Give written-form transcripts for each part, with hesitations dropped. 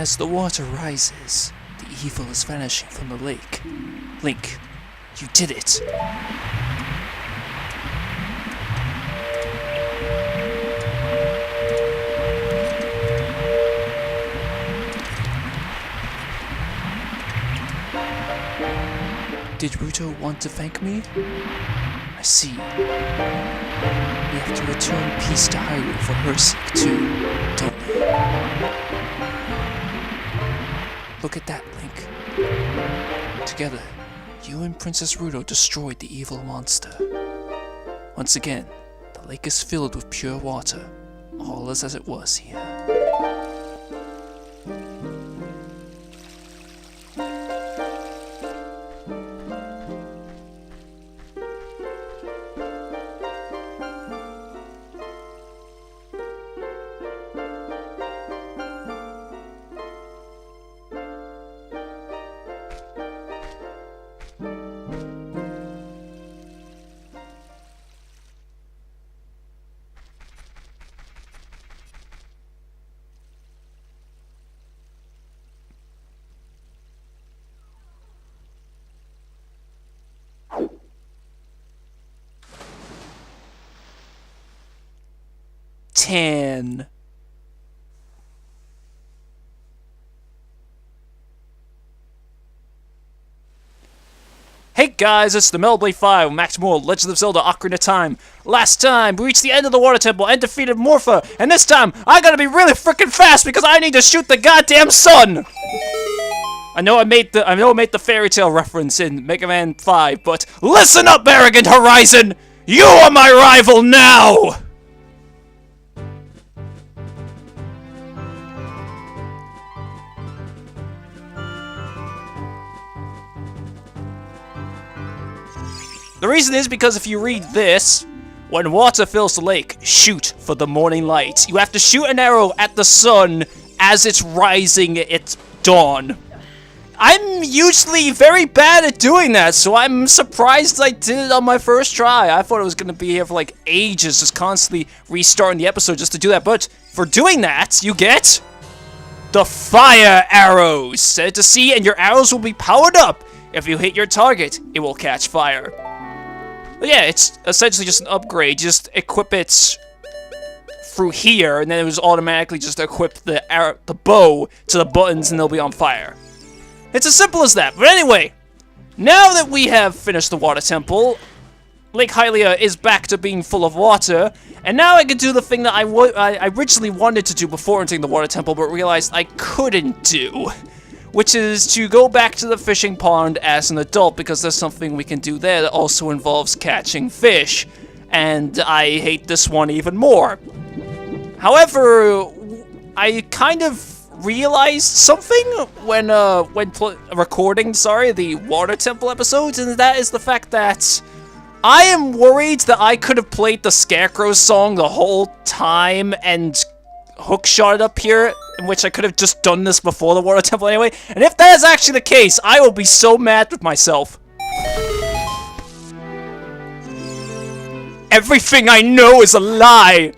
As the water rises, the evil is vanishing from the lake. Link, you did it. Did Ruto want to thank me? I see. We have to return peace to Hyrule for her sake too, don't we? Look at that, Link. Together, you and Princess Ruto destroyed the evil monster. Once again, the lake is filled with pure water. All is as it was here. 10. Hey guys, it's the Melblade 5, Max Moore, Legend of Zelda, Ocarina of Time. Last time, we reached the end of the Water Temple and defeated Morpha, and this time, I gotta be really freaking fast because I need to shoot the goddamn sun! I know I made the fairy tale reference in Mega Man 5, but listen up, arrogant Horizon! You are my rival now! The reason is because if you read this, when water fills the lake, shoot for the morning light. You have to shoot an arrow at the sun as it's rising at dawn. I'm usually very bad at doing that, so I'm surprised I did it on my first try. I thought it was going to be here for like ages, just constantly restarting the episode just to do that. But for doing that, you get the fire arrows. Set it to C and your arrows will be powered up. If you hit your target, it will catch fire. But yeah, it's essentially just an upgrade. Just equip it through here, and then it was automatically just equip the bow to the buttons, and they'll be on fire. It's as simple as that. But anyway, now that we have finished the water temple, Lake Hylia is back to being full of water, and now I can do the thing that I originally wanted to do before entering the water temple, but realized I couldn't do. Which is to go back to the fishing pond as an adult, because there's something we can do there that also involves catching fish. And I hate this one even more. However, I kind of realized something when recording, the water temple episodes, and that is the fact that I am worried that I could have played the Scarecrow song the whole time and hookshot it up here, in which I could have just done this before the water temple anyway. And if that is actually the case, I will be so mad with myself. Everything I know is a lie.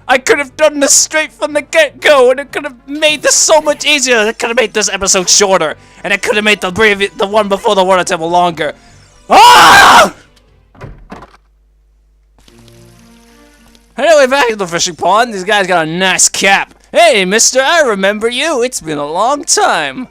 I could have done this straight from the get-go, and it could have made this so much easier. It could have made this episode shorter, and it could have made the one before the water temple longer. Ah! Anyway, back at the fishing pond, these guys got a nice cap. Hey, mister, I remember you. It's been a long time.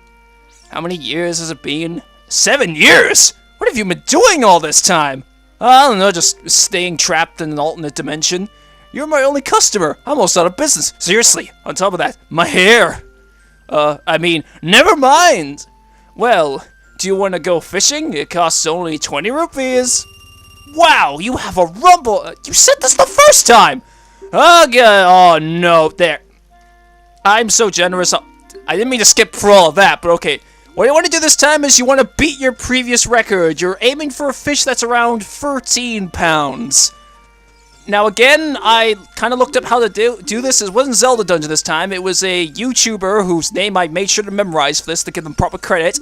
How many years has it been? 7 years? What have you been doing all this time? I don't know, just staying trapped in an alternate dimension. You're my only customer. I'm almost out of business. Seriously, on top of that, my hair. Never mind. Well, do you want to go fishing? It costs only 20 rupees. Wow, you have a rumble. You said this the first time. Oh no, there. I'm so generous. I didn't mean to skip through all of that, but okay. What you want to do this time is you want to beat your previous record. You're aiming for a fish that's around 13 pounds. Now again, I kind of looked up how to do this. It wasn't Zelda Dungeon this time. It was a YouTuber whose name I made sure to memorize for this to give them proper credit.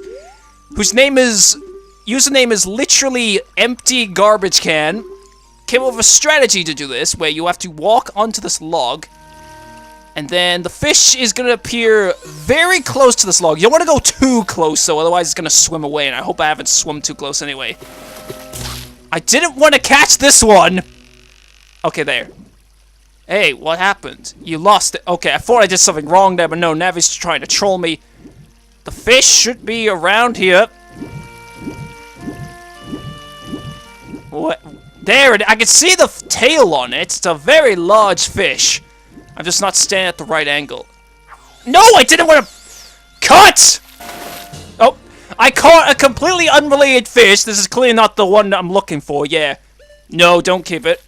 Whose username is literally empty garbage can. Came up with a strategy to do this, where you have to walk onto this log, And then the fish is going to appear very close to this log. You don't want to go too close, so otherwise it's going to swim away. And I hope I haven't swum too close anyway. I didn't want to catch this one. Okay, there. Hey, what happened? You lost it. Okay, I thought I did something wrong there, but no, Navi's trying to troll me. The fish should be around here. What? There, I can see the tail on it. It's a very large fish. I'm just not standing at the right angle. No, I didn't want to... Cut! Oh, I caught a completely unrelated fish. This is clearly not the one that I'm looking for, yeah. No, don't keep it.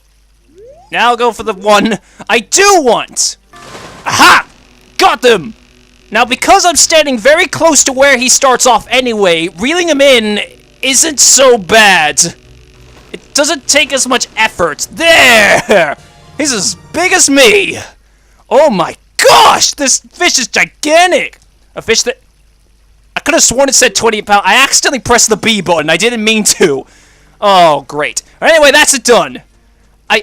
Now I'll go for the one I do want. Aha! Got them! Now, because I'm standing very close to where he starts off anyway, reeling him in isn't so bad. It doesn't take as much effort. There! He's as big as me! Oh my gosh! This fish is gigantic! A fish that... I could have sworn it said 20 pounds. I accidentally pressed the B button. I didn't mean to. Oh, great. Anyway, that's it done. I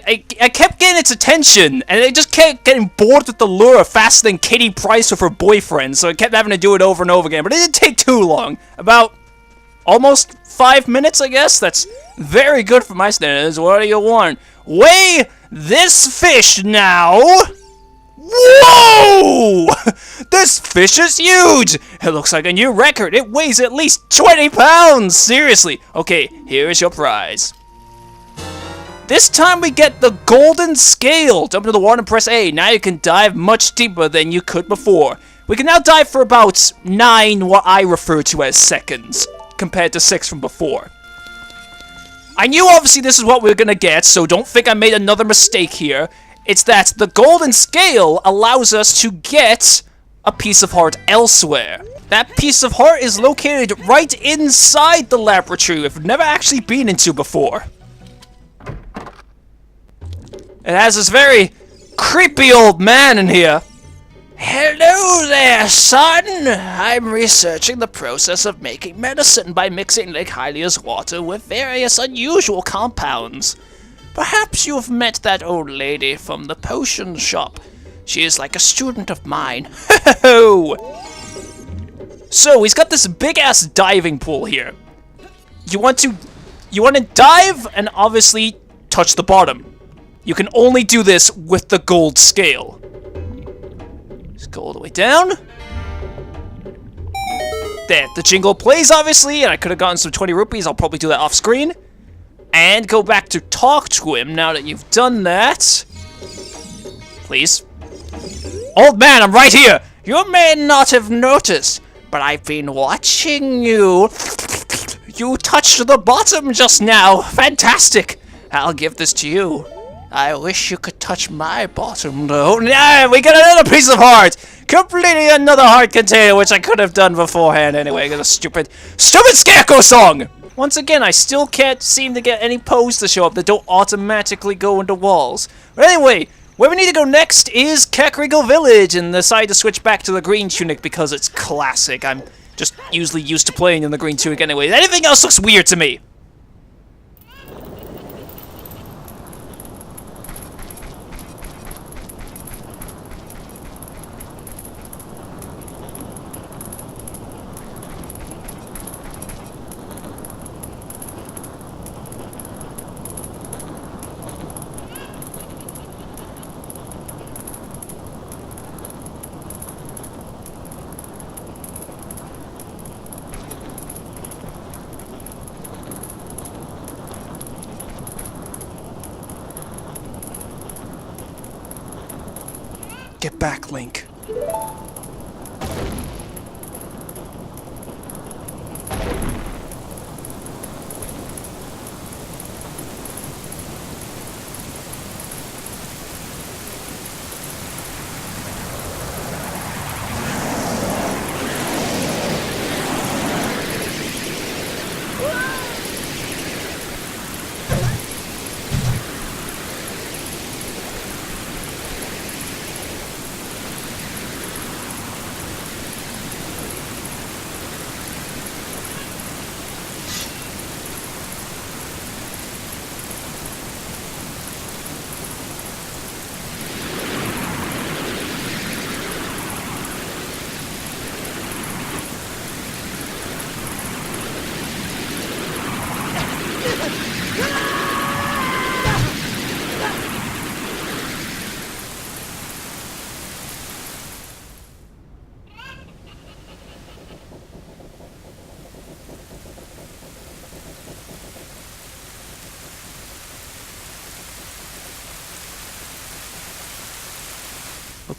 kept getting its attention, and it just kept getting bored with the lure faster than Katie Price with her boyfriend, so I kept having to do it over and over again. But it didn't take too long. About almost 5 minutes, I guess? That's very good for my standards. What do you want? Weigh this fish now! Whoa! This fish is huge! It looks like a new record. It weighs at least 20 pounds! Seriously. Okay, here is your prize. This time we get the golden scale. Jump into the water and press A. Now you can dive much deeper than you could before. We can now dive for about 9, what I refer to as seconds, compared to 6 from before. I knew obviously this is what we were gonna get, so don't think I made another mistake here. It's that the golden scale allows us to get a piece of heart elsewhere. That piece of heart is located right inside the laboratory we've never actually been into before. It has this very creepy old man in here. Hello there, son! I'm researching the process of making medicine by mixing Lake Hylia's water with various unusual compounds. Perhaps you've met that old lady from the potion shop. She is like a student of mine. Ho! So, he's got this big-ass diving pool here. You want to dive and obviously touch the bottom. You can only do this with the gold scale. Just go all the way down. There, the jingle plays, obviously, and I could have gotten some 20 rupees. I'll probably do that off screen. And go back to talk to him now that you've done that. Please. Old man, I'm right here. You may not have noticed, but I've been watching you. You touched the bottom just now. Fantastic. I'll give this to you. I wish you could touch my bottom, though. Yeah, we got another piece of heart! Completely another heart container, which I could have done beforehand anyway. Got a stupid scarecrow song! Once again, I still can't seem to get any pose to show up that don't automatically go into walls. But anyway, where we need to go next is Kakariko Village, and decide to switch back to the green tunic because it's classic. I'm just usually used to playing in the green tunic anyway. Anything else looks weird to me. Get back, Link.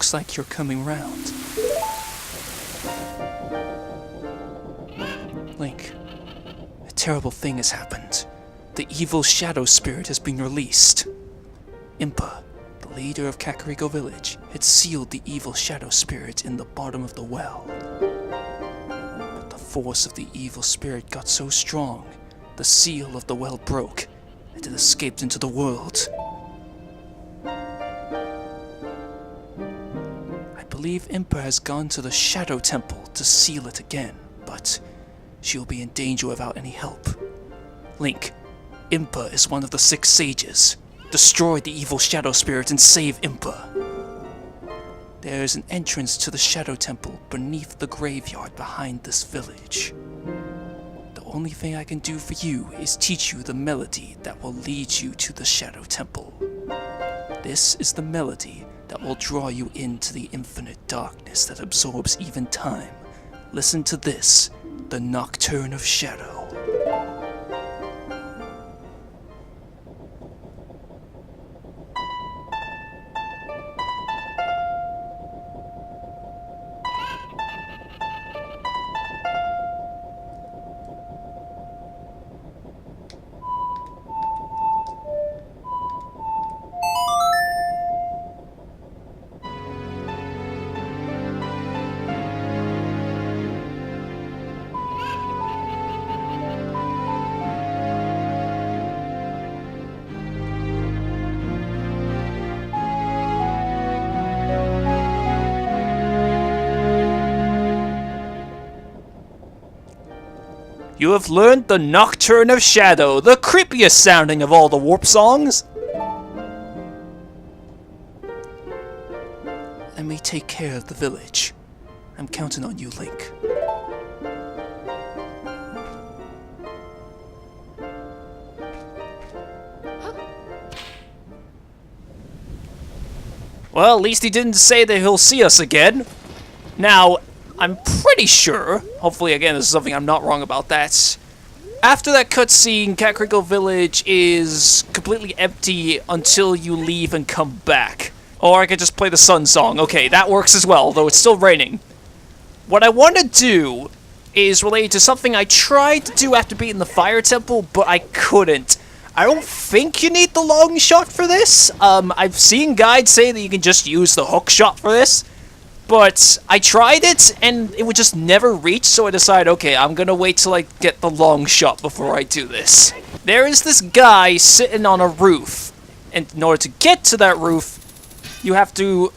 Looks like you're coming round. Link, a terrible thing has happened. The evil shadow spirit has been released. Impa, the leader of Kakariko Village, had sealed the evil shadow spirit in the bottom of the well. But the force of the evil spirit got so strong, the seal of the well broke, and it escaped into the world. I believe Impa has gone to the Shadow Temple to seal it again, but she'll be in danger without any help. Link, Impa is one of the 6 sages. Destroy the evil shadow spirit and save Impa. There is an entrance to the Shadow Temple beneath the graveyard behind this village. The only thing I can do for you is teach you the melody that will lead you to the Shadow Temple. This is the melody that will draw you into the infinite darkness that absorbs even time. Listen to this, the Nocturne of Shadow. You have learned the Nocturne of Shadow, the creepiest sounding of all the warp songs. Let me take care of the village. I'm counting on you, Link. Well, at least he didn't say that he'll see us again. Now, I'm pretty sure, hopefully again this is something I'm not wrong about, that after that cutscene, Kakariko Village is completely empty until you leave and come back. Or I could just play the sun song. Okay, that works as well, though it's still raining. What I want to do is related to something I tried to do after beating the Fire Temple, but I couldn't. I don't think you need the Longshot for this. I've seen guides say that you can just use the hook shot for this. But I tried it, and it would just never reach, so I decided, okay, I'm gonna wait till I get the long shot before I do this. There is this guy sitting on a roof, and in order to get to that roof, you have to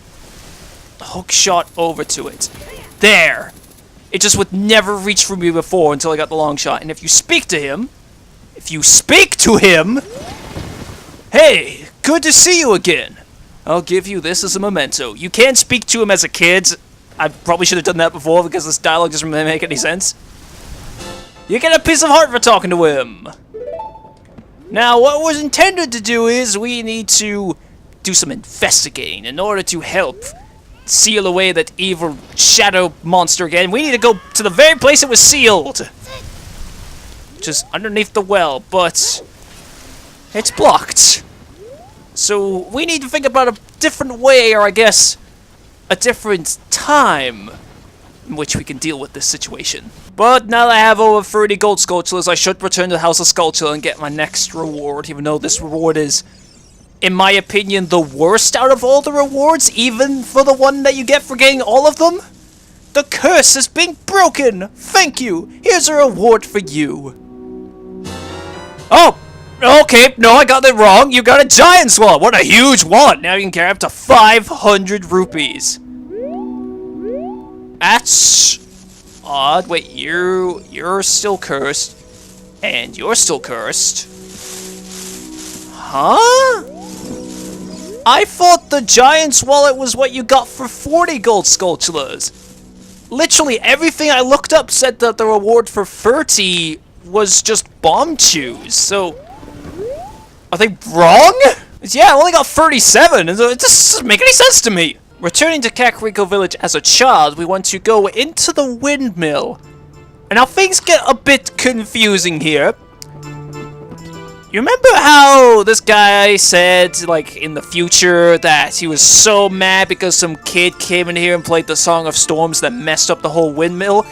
hook shot over to it. There! It just would never reach for me before until I got the long shot, and if you speak to him, hey, good to see you again! I'll give you this as a memento. You can't speak to him as a kid. I probably should have done that before because this dialogue doesn't really make any sense. You get a piece of heart for talking to him. Now, what was intended to do is we need to do some investigating in order to help seal away that evil shadow monster again. We need to go to the very place it was sealed, which is underneath the well, but it's blocked. So we need to think about a different way, or I guess, a different time in which we can deal with this situation. But now that I have over 30 gold Skulltulas, I should return to the House of Skulltula and get my next reward, even though this reward is, in my opinion, the worst out of all the rewards, even for the one that you get for getting all of them. The curse is being broken! Thank you! Here's a reward for you. Oh! Okay, no, I got that wrong. You got a giant's wallet. What a huge wallet. Now you can carry up to 500 rupees. That's odd. Wait, you're still cursed. And you're still cursed. Huh? I thought the giant's wallet was what you got for 40 gold Skulltulas. Literally everything I looked up said that the reward for 30 was just bomb chews. So are they wrong? Yeah, I only got 37, and it doesn't make any sense to me. Returning to Kakariko Village as a child, we want to go into the Windmill. And now things get a bit confusing here. You remember how this guy said, like, in the future that he was so mad because some kid came in here and played the Song of Storms that messed up the whole windmill?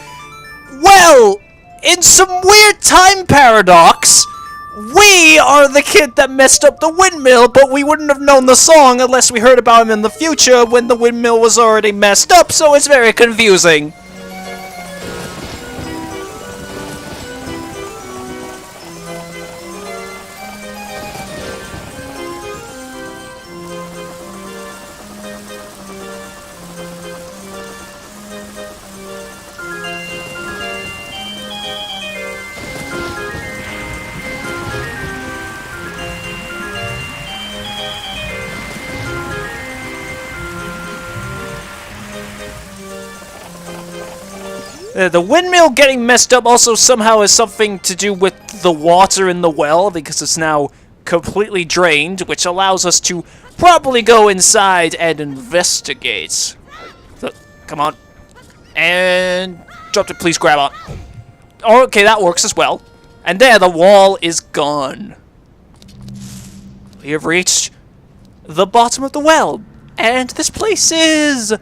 Well, in some weird time paradox, we are the kid that messed up the windmill, but we wouldn't have known the song unless we heard about him in the future when the windmill was already messed up, so it's very confusing. The windmill getting messed up also somehow has something to do with the water in the well, because it's now completely drained, which allows us to probably go inside and investigate. So, come on. And drop it, please grab on. Oh, okay, that works as well. And there, the wall is gone. We have reached the bottom of the well, and this place is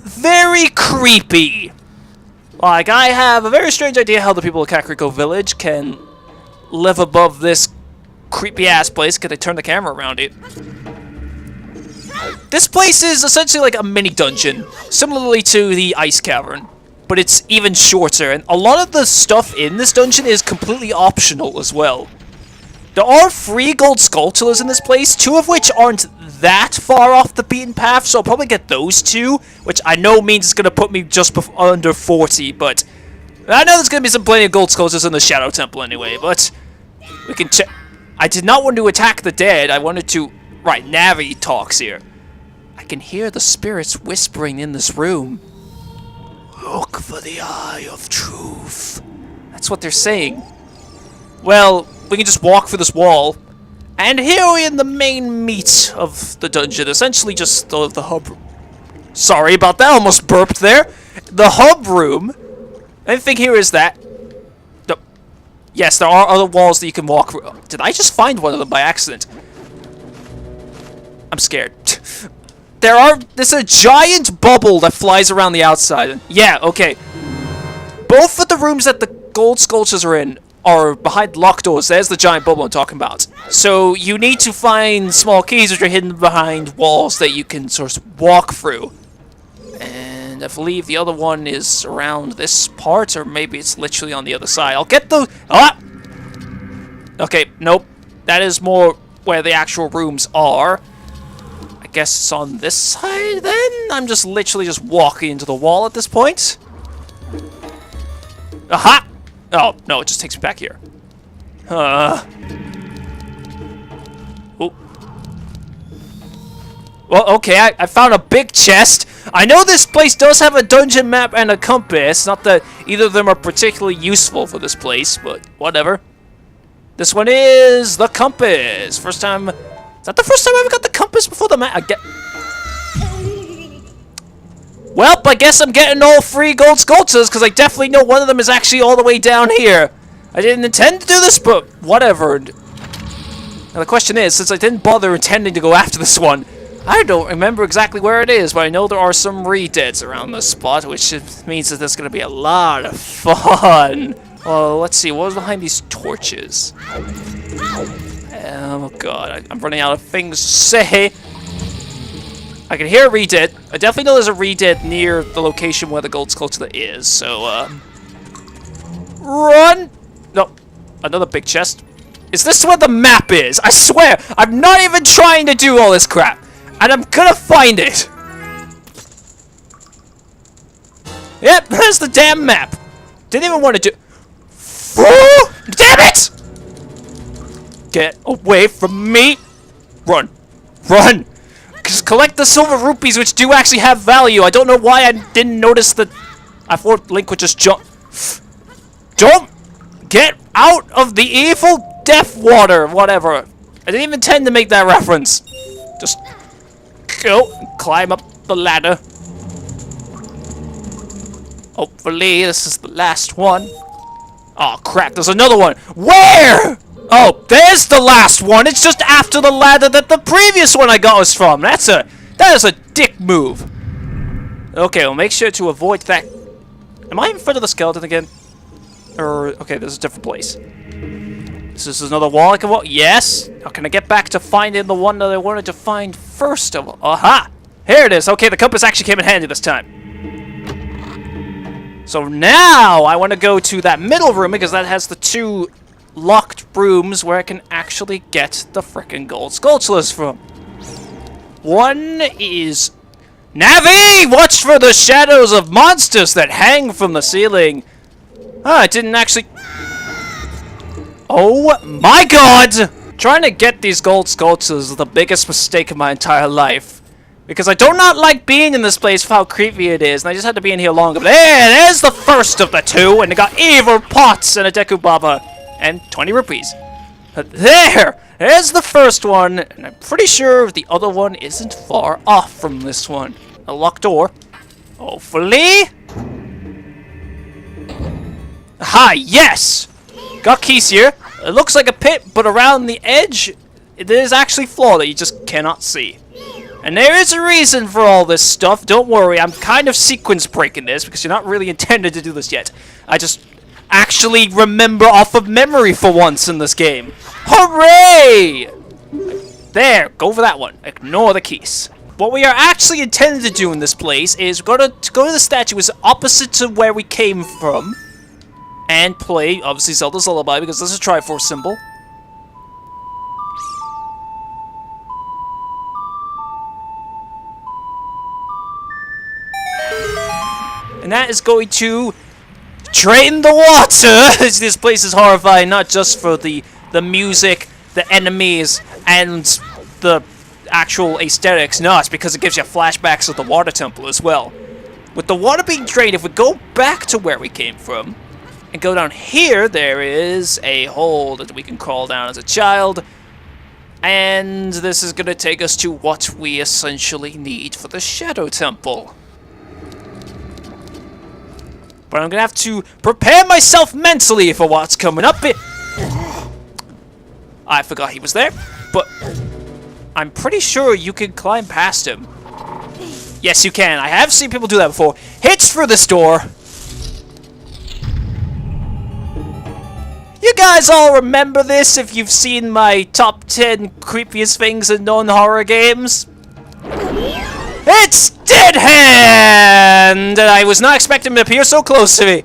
very creepy. Like, I have a very strange idea how the people of Kakariko Village can live above this creepy-ass place. Can I turn the camera around it? This place is essentially like a mini-dungeon, similarly to the Ice Cavern, but it's even shorter, and a lot of the stuff in this dungeon is completely optional as well. There are 3 gold skulltulas in this place, 2 of which aren't that far off the beaten path, so I'll probably get those 2, which I know means it's going to put me just under 40, but I know there's going to be some plenty of gold skulltulas in the Shadow Temple anyway, but we can check. I did not want to attack the dead, I wanted to... Right, Navi talks here. I can hear the spirits whispering in this room. Look for the eye of truth. That's what they're saying. Well, we can just walk through this wall. And here we're in the main meat of the dungeon. Essentially just the hub room. Sorry about that, almost burped there. The hub room. Anything here is that. No. Yes, there are other walls that you can walk through. Did I just find one of them by accident? I'm scared. There's a giant bubble that flies around the outside. Yeah, okay. Both of the rooms that the gold sculptures are in are behind locked doors. There's the giant bubble I'm talking about. So you need to find small keys which are hidden behind walls that you can sort of walk through. And I believe the other one is around this part, or maybe it's literally on the other side. I'll get the... Ah! Okay, nope. That is more where the actual rooms are. I guess it's on this side then? I'm just literally just walking into the wall at this point. Aha! Oh, no, it just takes me back here. Oh. Well, okay, I found a big chest. I know this place does have a dungeon map and a compass. Not that either of them are particularly useful for this place, but whatever. This one is the compass. First time... Is that the first time I ever got the compass before the map? Well, I guess I'm getting all 3 gold sculptures, because I definitely know one of them is actually all the way down here. I didn't intend to do this, but whatever. Now the question is, since I didn't bother intending to go after this one, I don't remember exactly where it is, but I know there are some re-deads around this spot, which means that there's going to be a lot of fun. Well, let's see, what was behind these torches? Oh god, I'm running out of things to say. I can hear a re-dead. I definitely know there's a re-dead near the location where the gold sculpture is, so, run! No, another big chest. Is this where the map is? I swear, I'm not even trying to do all this crap. And I'm gonna find it. Yep, there's the damn map. Didn't even want to do... Oh, damn it! Get away from me. Run. Run. Just collect the silver rupees, which do actually have value. I don't know why I didn't notice that. I thought Link would just jump. Don't get out of the evil death water. Whatever. I didn't even intend to make that reference. Just go and climb up the ladder. Hopefully, this is the last one. Oh crap! There's another one. Where? Oh, there's the last one. It's just after the ladder that the previous one I got was from. That is a dick move. Okay, we'll make sure to avoid that. Am I in front of the skeleton again? Or, okay, this is a different place. This is another wall I can walk. Yes. How can I get back to finding the one that I wanted to find first of all? Aha! Here it is. Okay, the compass actually came in handy this time. So now I want to go to that middle room because that has the 2 locked rooms where I can actually get the frickin' gold sculptures from. One is... Navi! Watch for the shadows of monsters that hang from the ceiling. Ah, I didn't actually... Oh my god! Trying to get these gold sculptures is the biggest mistake of my entire life. Because I do not like being in this place for how creepy it is, and I just had to be in here longer. But there's the first of the 2, and it got evil pots and a Deku Baba. And 20 rupees. But there's the first one, and I'm pretty sure the other one isn't far off from this one. A locked door. Hopefully. Aha, yes! Got keys here. It looks like a pit, but around the edge, there's actually floor that you just cannot see. And there is a reason for all this stuff. Don't worry, I'm kind of sequence breaking this because you're not really intended to do this yet. I just actually remember off of memory for once in this game. Hooray! There, go for that one. Ignore the keys. What we are actually intended to do in this place is go to the statue is opposite to where we came from and play, obviously, Zelda's Lullaby because this is a Triforce symbol. And that is going to drain the water! This place is horrifying, not just for the music, the enemies, and the actual aesthetics. No, it's because it gives you flashbacks of the water temple as well. With the water being drained, if we go back to where we came from, and go down here, there is a hole that we can crawl down as a child. And this is going to take us to what we essentially need for the Shadow Temple. But I'm going to have to prepare myself mentally for what's coming up. I forgot he was there, but I'm pretty sure you can climb past him. Yes, you can. I have seen people do that before. Hitch for this door. You guys all remember this if you've seen my top 10 creepiest things in non-horror games? It's Dead Hand! And I was not expecting him to appear so close to me.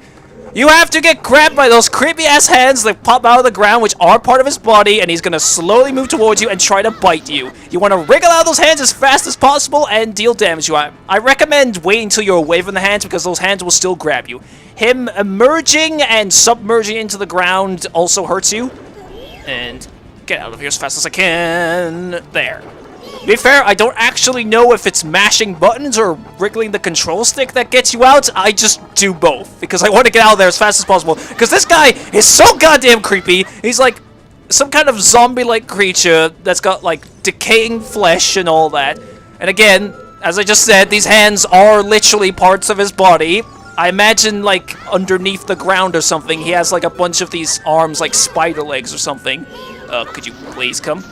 You have to get grabbed by those creepy-ass hands that pop out of the ground, which are part of his body, and he's going to slowly move towards you and try to bite you. You want to wriggle out of those hands as fast as possible and deal damage to you. I recommend waiting until you're away from the hands because those hands will still grab you. Him emerging and submerging into the ground also hurts you. And get out of here as fast as I can. There. To be fair, I don't actually know if it's mashing buttons or wriggling the control stick that gets you out. I just do both, because I want to get out of there as fast as possible. Because this guy is so goddamn creepy. He's like some kind of zombie-like creature that's got, like, decaying flesh and all that. And again, as I just said, these hands are literally parts of his body. I imagine, like, underneath the ground or something, he has, like, a bunch of these arms, like spider legs or something. Could you please come?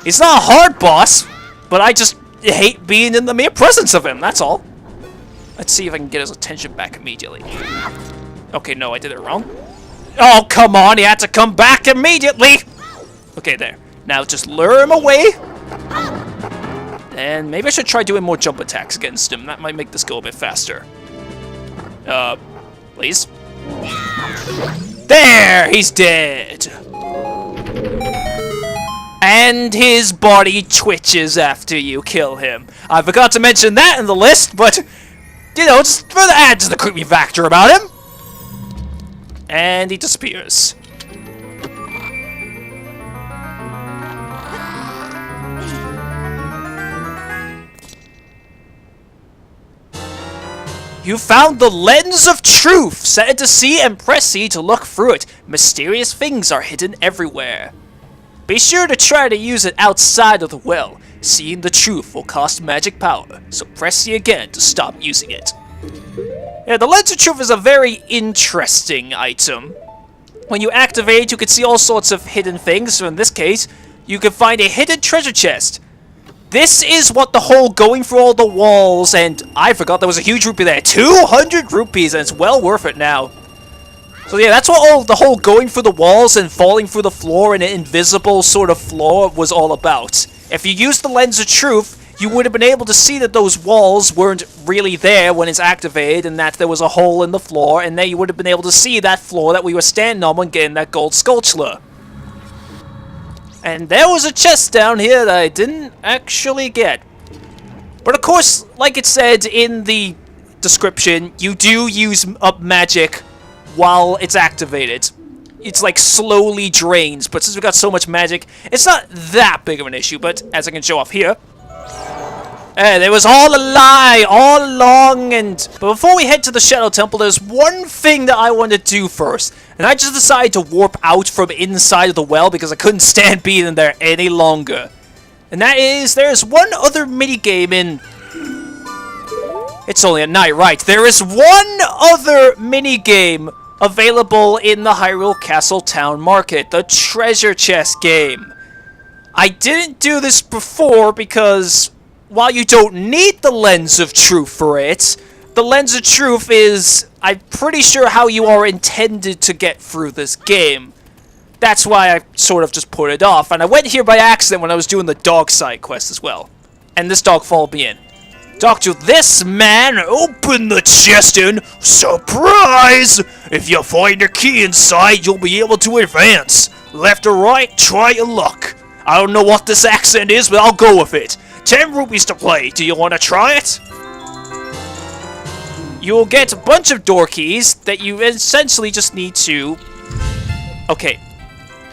He's not a hard boss. But I just hate being in the mere presence of him, that's all. Let's see if I can get his attention back immediately. Okay, no, I did it wrong. Oh, come on, he had to come back immediately! Okay, there. Now just lure him away. And maybe I should try doing more jump attacks against him. That might make this go a bit faster. Please? There! He's dead! And his body twitches after you kill him. I forgot to mention that in the list, but, you know, just further adds to the creepy factor about him. And he disappears. You found the Lens of Truth. Set it to C and press C to look through it. Mysterious things are hidden everywhere. Be sure to try to use it outside of the well. Seeing the truth will cost magic power, so press C again to stop using it. Yeah, the Lens of Truth is a very interesting item. When you activate, you can see all sorts of hidden things. So in this case, you can find a hidden treasure chest. This is what the whole going through all the walls, and I forgot there was a huge rupee there. 200 rupees, and it's well worth it now. So yeah, that's what the whole going through the walls and falling through the floor in an invisible sort of floor was all about. If you used the lens of truth, you would have been able to see that those walls weren't really there when it's activated, and that there was a hole in the floor, and then you would have been able to see that floor that we were standing on when getting that gold sculpture. And there was a chest down here that I didn't actually get. But of course, like it said in the description, you do use up magic while it's activated. It's like slowly drains, but since we got so much magic, it's not that big of an issue. But as I can show off here, it was all a lie, all along. But before we head to the Shadow Temple, there's one thing that I want to do first. And I just decided to warp out from inside of the well because I couldn't stand being in there any longer. And that is, there's one other minigame in... It's only at night, right? There is one other minigame available in the Hyrule Castle Town Market, the treasure chest game. I didn't do this before because... while you don't need the lens of truth for it, the lens of truth is, I'm pretty sure, how you are intended to get through this game. That's why I sort of just put it off, and I went here by accident when I was doing the dog side quest as well. And this dog followed me in. Talk to this man, open the chest and surprise! If you find a key inside, you'll be able to advance. Left or right, try your luck. I don't know what this accent is, but I'll go with it. 10 rupees to play. Do you want to try it? You will get a bunch of door keys that you essentially just need to... Okay.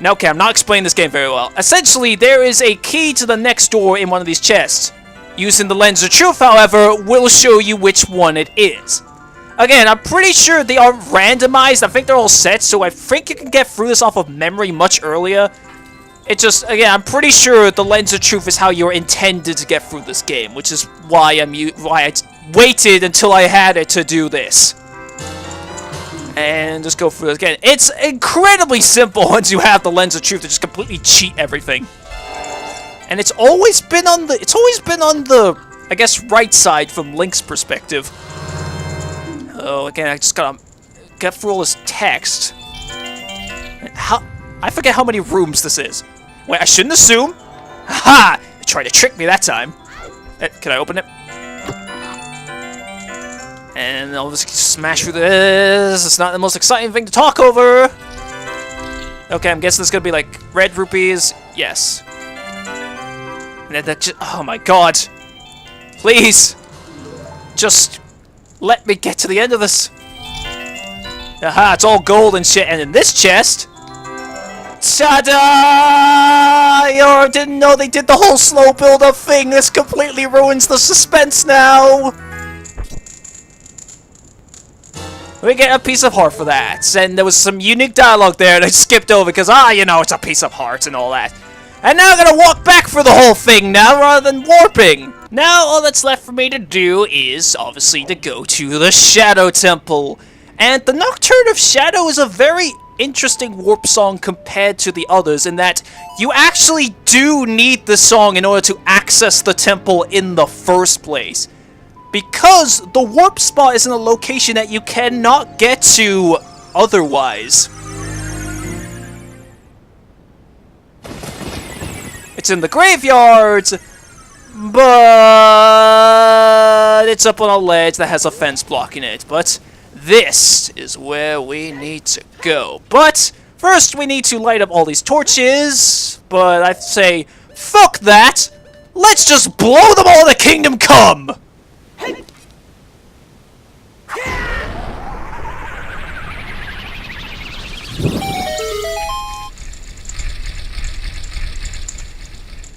Now, okay, I'm not explaining this game very well. Essentially, there is a key to the next door in one of these chests. Using the lens of truth, however, will show you which one it is. Again, I'm pretty sure they are randomized. I think they're all set, so I think you can get through this off of memory much earlier. It just, again, I'm pretty sure the lens of truth is how you're intended to get through this game, which is why I waited until I had it to do this. And just go through it again. It's incredibly simple once you have the lens of truth to just completely cheat everything. And it's always been on the, I guess, right side from Link's perspective. Oh, again, I just gotta get through all this text. I forget how many rooms this is. Wait, I shouldn't assume. Ha! You tried to trick me that time. Can I open it? And I'll just smash through this. It's not the most exciting thing to talk over. Okay, I'm guessing it's gonna be like red rupees. Yes. And then that just, oh my god. Please. Just let me get to the end of this. Aha, it's all gold and shit. And in this chest... Ta-da! You didn't know they did the whole slow build-up thing. This completely ruins the suspense now. We get a piece of heart for that. And there was some unique dialogue there that I skipped over because, you know, it's a piece of heart and all that. And now I'm gonna walk back for the whole thing now rather than warping. Now all that's left for me to do is, obviously, to go to the Shadow Temple. And the Nocturne of Shadow is a very interesting warp song compared to the others in that you actually do need the song in order to access the temple in the first place. Because the warp spot is in a location that you cannot get to otherwise. It's in the graveyard, but it's up on a ledge that has a fence blocking it. But this is where we need to go. But first we need to light up all these torches. But I say, fuck that! Let's just blow them all to Kingdom Come!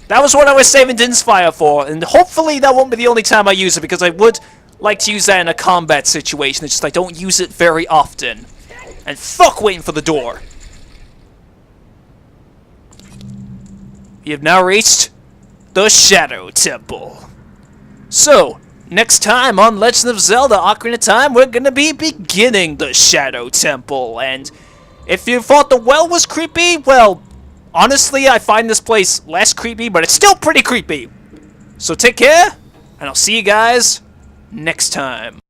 That was what I was saving Din's Fire for, and hopefully that won't be the only time I use it, because I would like to use that in a combat situation. It's just I don't use it very often. And fuck waiting for the door. We have now reached the Shadow Temple. So, next time on Legend of Zelda Ocarina of Time, we're gonna be beginning the Shadow Temple, and If you thought the well was creepy, well, honestly, I find this place less creepy, but it's still pretty creepy. So take care, and I'll see you guys next time.